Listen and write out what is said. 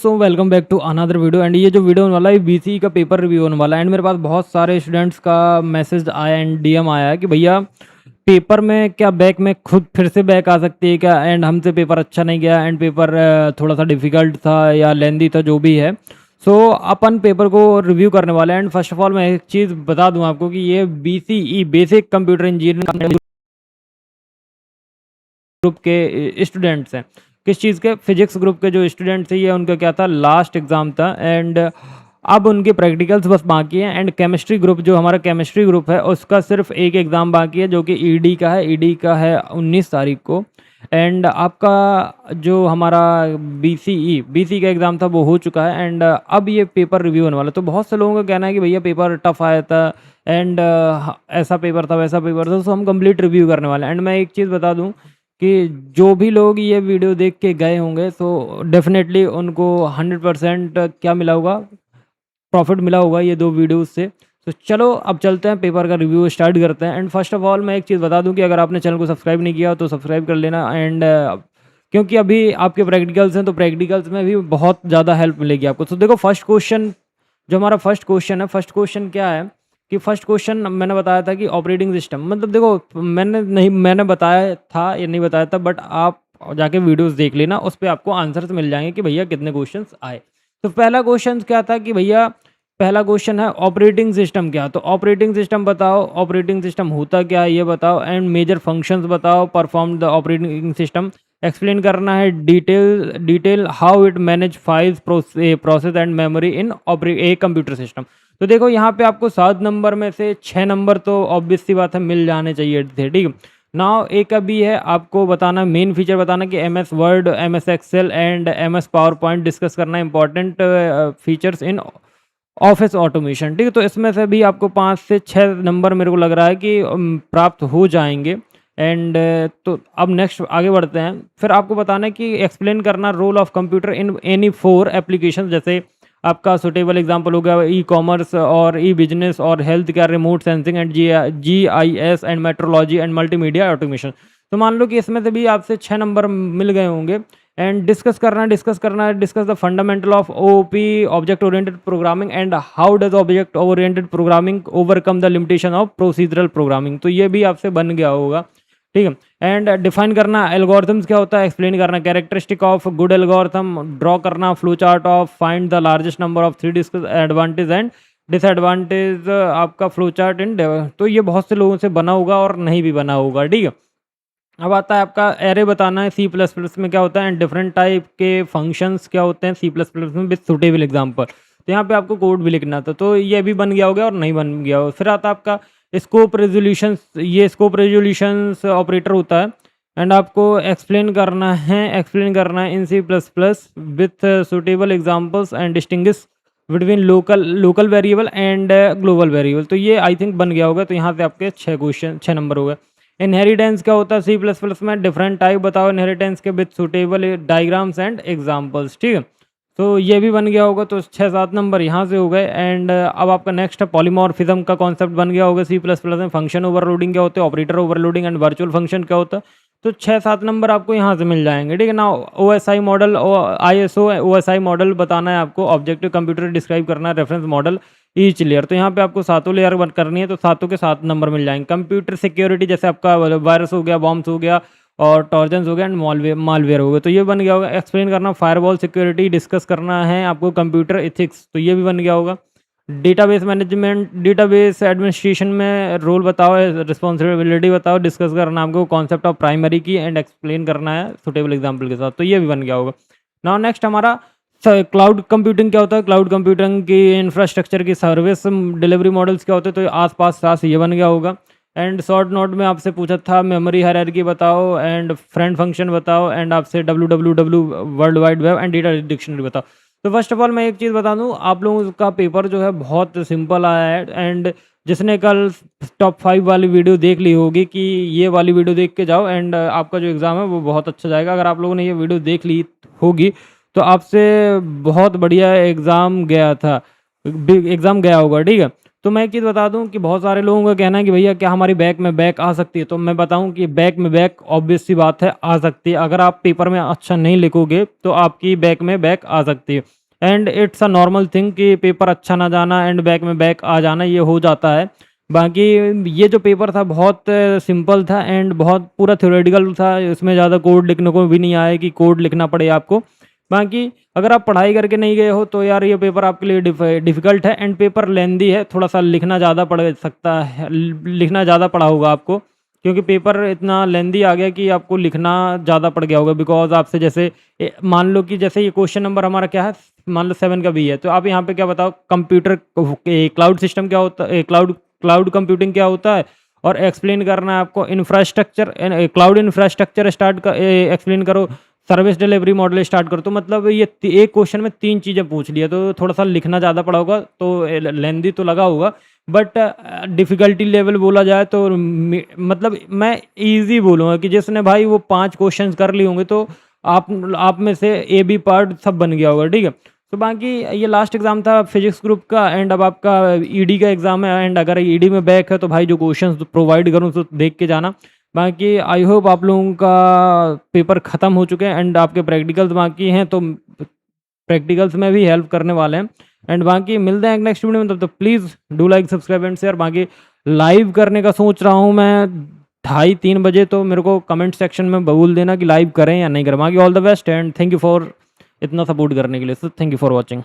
दोस्तों welcome back to another video. And ये जो वीडियो होने वाला है बीसीई का पेपर रिव्यू होने वाला है। एंड मेरे पास बहुत सारे स्टूडेंट्स का मैसेज आया एंड डीएम आया है कि भैया पेपर में क्या बैक में खुद फिर से बैक आ सकती है क्या, एंड हमसे पेपर अच्छा नहीं गया एंड पेपर थोड़ा सा डिफिकल्ट था या लेंदी था, जो भी है। सो अपन पेपर को रिव्यू करने वाले हैं। एंड फर्स्ट ऑफ ऑल मैं एक चीज़ बता दूं आपको कि ये BCE basic computer engineering group के स्टूडेंट्स हैं। किस चीज़ के? फिजिक्स ग्रुप के जो स्टूडेंट्स हैं, ये उनका क्या था, लास्ट एग्ज़ाम था। एंड अब उनके प्रैक्टिकल्स बस बाकी हैं। एंड केमिस्ट्री ग्रुप, जो हमारा केमिस्ट्री ग्रुप है, उसका सिर्फ एक एग्ज़ाम बाकी है, जो कि ईडी का है। ईडी का है 19 तारीख को। एंड आपका जो हमारा बीसी का एग्ज़ाम था वो हो चुका है। एंड अब ये पेपर रिव्यू होने वाला है। तो बहुत से लोगों का कहना है कि भैया पेपर टफ आया था एंड ऐसा पेपर था, वैसा पेपर था। तो हम कंप्लीट रिव्यू करने वाले हैं। एंड मैं एक चीज़ बता दूं कि जो भी लोग ये वीडियो देख के गए होंगे, तो डेफिनेटली उनको 100% क्या मिला होगा, प्रॉफिट मिला होगा ये दो वीडियोस से। तो चलो अब चलते हैं, पेपर का रिव्यू स्टार्ट करते हैं। एंड फर्स्ट ऑफ ऑल मैं एक चीज़ बता दूं कि अगर आपने चैनल को सब्सक्राइब नहीं किया तो सब्सक्राइब कर लेना। एंड क्योंकि अभी आपके प्रैक्टिकल्स हैं, तो प्रैक्टिकल्स में भी बहुत ज़्यादा हेल्प मिलेगी आपको। तो देखो फर्स्ट क्वेश्चन, जो हमारा फर्स्ट क्वेश्चन है, फर्स्ट क्वेश्चन क्या है कि फर्स्ट क्वेश्चन मैंने बताया था कि ऑपरेटिंग सिस्टम, मतलब देखो मैंने बताया था या नहीं बताया था, बट आप जाके वीडियोस देख लेना, उस पर आपको आंसर्स मिल जाएंगे कि भैया कितने क्वेश्चंस आए। तो पहला क्वेश्चन क्या था कि भैया, पहला क्वेश्चन है ऑपरेटिंग सिस्टम क्या। तो ऑपरेटिंग सिस्टम बताओ, ऑपरेटिंग सिस्टम होता क्या है ये बताओ, एंड मेजर फंक्शंस बताओ, perform the operating system, explain करना है detail how it manage files, process and memory in a computer system. तो देखो यहाँ पे आपको 7 नंबर में से 6 नंबर तो ऑब्वियस सी बात है मिल जाने चाहिए थे, ठीक है। नाउ एक अभी है आपको बताना, मेन फीचर बताना कि M S Word, M S Excel and M S PowerPoint discuss करना, important features in office automation, ठीक है। तो इसमें से भी आपको 5 से 6 नंबर मेरे को लग रहा है कि प्राप्त हो जाएंगे। एंड तो अब नेक्स्ट आगे बढ़ते हैं। फिर आपको बताना है कि एक्सप्लेन करना role of computer in any 4 application, जैसे आपका सुटेबल एग्जांपल हो गया ई कॉमर्स और ई बिजनेस और health care, remote sensing and GIS and metrology and multimedia automation. तो मान लो कि इसमें से भी आपसे 6 नंबर मिल गए होंगे। And discuss the fundamental of OOP, object oriented programming, and how does object oriented programming overcome the limitation of procedural programming. तो ये भी आपसे बन गया होगा, ठीक है। एंड डिफाइन करना एल्गोरिथम्स क्या होता है, एक्सप्लेन करना characteristic of good algorithm, draw करना flow chart of find the largest number of 3 discuss advantage and disadvantage आपका फ्लो चार्ट इन। तो ये बहुत से लोगों से बना होगा और नहीं भी बना होगा, ठीक है। अब आता है आपका एरे बताना है C++ में क्या होता है, एंड डिफरेंट टाइप के फंक्शंस क्या होते हैं C++ में विद सुटेबल एग्जांपल। तो यहाँ पे आपको कोड भी लिखना था, तो ये भी बन गया हो गया और नहीं बन गया हो। फिर आता है आपका स्कोप रेजोल्यूशन, ये स्कोप रेजोल्यूशन ऑपरेटर होता है। एंड आपको एक्सप्लेन करना है इन C++ with suitable examples and distinguish between local variable and global variable. तो ये आई थिंक बन गया होगा। तो यहाँ से आपके 6 नंबर हो गए। इनहेरिटेंस क्या होता है C++ में, डिफरेंट टाइप बताओ इनहेरिटेंस के with suitable diagrams and examples, ठीक है। तो ये भी बन गया होगा। तो 6-7 नंबर यहाँ से हो गए। एंड अब आपका नेक्स्ट है पॉलीमॉर्फिज्म का कॉन्सेप्ट बन गया होगा C++ में। फंक्शन ओवरलोडिंग क्या होते हैं, operator overloading and virtual function क्या होता है। तो 6-7 नंबर आपको यहाँ से मिल जाएंगे, ठीक है ना। OSI model, ISO OSI model बताना है आपको, ऑब्जेक्टिव कंप्यूटर डिस्क्राइब करना है, रेफरेंस मॉडल ईच लेयर। तो यहाँ पे आपको 7 लेयर करनी है, तो 7 के 7 नंबर मिल जाएंगे। कंप्यूटर सिक्योरिटी, जैसे आपका वायरस हो गया, बॉम्ब्स हो गया और टॉर्जन्स हो गया एंड मालवेयर हो गया। तो ये बन गया होगा। एक्सप्लेन करना फायरवॉल सिक्योरिटी, डिस्कस करना है आपको कंप्यूटर एथिक्स। तो ये भी बन गया होगा। डेटाबेस मैनेजमेंट, डेटाबेस एडमिनिस्ट्रेशन में रोल बताओ, रिस्पॉन्सिबिलिटी बताओ, डिस्कस करना आपको कॉन्सेप्ट ऑफ प्राइमरी की एंड एक्सप्लेन करना है सुटेबल एग्जाम्पल के साथ। तो ये भी बन गया होगा। नाउ नेक्स्ट हमारा क्लाउड कंप्यूटिंग क्या होता है, क्लाउड कंप्यूटिंग की इंफ्रास्ट्रक्चर की सर्विस डिलीवरी मॉडल्स क्या होते हैं। तो आसपास साथ ये बन गया होगा। एंड शॉर्ट नोट में आपसे पूछा था मेमोरी हायरार्की बताओ एंड फ्रेंड फंक्शन बताओ, एंड आपसे www world wide web and data dictionary बताओ। तो फर्स्ट ऑफ ऑल मैं एक चीज़ बता दूं, आप लोगों का पेपर जो है बहुत सिंपल आया है। एंड जिसने कल टॉप 5 वाली वीडियो देख ली होगी कि ये वाली वीडियो देख के जाओ, एंड आपका जो एग्ज़ाम है वो बहुत अच्छा जाएगा। अगर आप लोगों ने ये वीडियो देख ली होगी तो आपसे बहुत बढ़िया एग्ज़ाम गया होगा, ठीक है। तो मैं एक चीज़ बता दूँ कि बहुत सारे लोगों का कहना है कि भैया क्या हमारी बैक में बैक आ सकती है? तो मैं बताऊँ कि बैक में बैक ऑब्वियस सी बात है आ सकती है। अगर आप पेपर में अच्छा नहीं लिखोगे तो आपकी बैक में बैक आ सकती है। And it's a normal thing कि पेपर अच्छा ना जाना एंड बैक में बैक आ जाना ये हो जाता है। बाकी ये जो पेपर था बहुत सिंपल था एंड बहुत पूरा थ्योरेटिकल था। इसमें ज़्यादा कोड लिखने को भी नहीं आया कि कोड लिखना पड़े आपको। बाकी अगर आप पढ़ाई करके नहीं गए हो तो यार ये पेपर आपके लिए डिफ़िकल्ट है एंड पेपर लेंदी है, थोड़ा-सा लिखना ज़्यादा पड़ सकता है, लिखना ज़्यादा पड़ा होगा आपको, क्योंकि पेपर इतना लेंदी आ गया कि आपको लिखना ज़्यादा पड़ गया होगा। बिकॉज़ आपसे जैसे मान लो कि जैसे ये क्वेश्चन नंबर हमारा क्या है, मान लो 7 का बी है, तो आप यहाँ पे क्या बताओ कंप्यूटर क्लाउड सिस्टम क्या होता है, क्लाउड क्लाउड कंप्यूटिंग क्या होता है और एक्सप्लेन करना है आपको इंफ्रास्ट्रक्चर क्लाउड इंफ्रास्ट्रक्चर एक्सप्लेन करो, सर्विस डिलीवरी मॉडल स्टार्ट करो। तो मतलब ये एक क्वेश्चन में 3 चीज़ें पूछ लिया, तो थोड़ा-सा लिखना ज़्यादा पड़ा होगा, तो लेंदी तो लगा होगा। बट डिफ़िकल्टी लेवल बोला जाए तो मतलब मैं ईज़ी बोलूँगा कि जिसने भाई वो 5 क्वेश्चंस कर लिए होंगे तो आप में से ए बी पार्ट सब बन गया होगा, ठीक है। तो बाकी ये लास्ट एग्ज़ाम था फिजिक्स ग्रुप का एंड अब आपका ईडी का एग्ज़ाम है एंड अगर ईडी में बैक है तो भाई जो क्वेश्चंस प्रोवाइड करूँ तो देख के जाना। बाकी आई होप आप लोगों का पेपर ख़त्म हो चुके हैं एंड आपके प्रैक्टिकल्स बाकी हैं, तो प्रैक्टिकल्स में भी हेल्प करने वाले हैं। एंड बाकी मिलते हैं एक नेक्स्ट वीडियो में, तब तक please do like subscribe and share. बाकी लाइव करने का सोच रहा हूँ मैं 2:30-3 बजे, तो मेरे को कमेंट सेक्शन में बोल देना कि लाइव करें या नहीं करें। बाकी all the best and thank you for इतना सपोर्ट करने के लिए। So thank you for watching.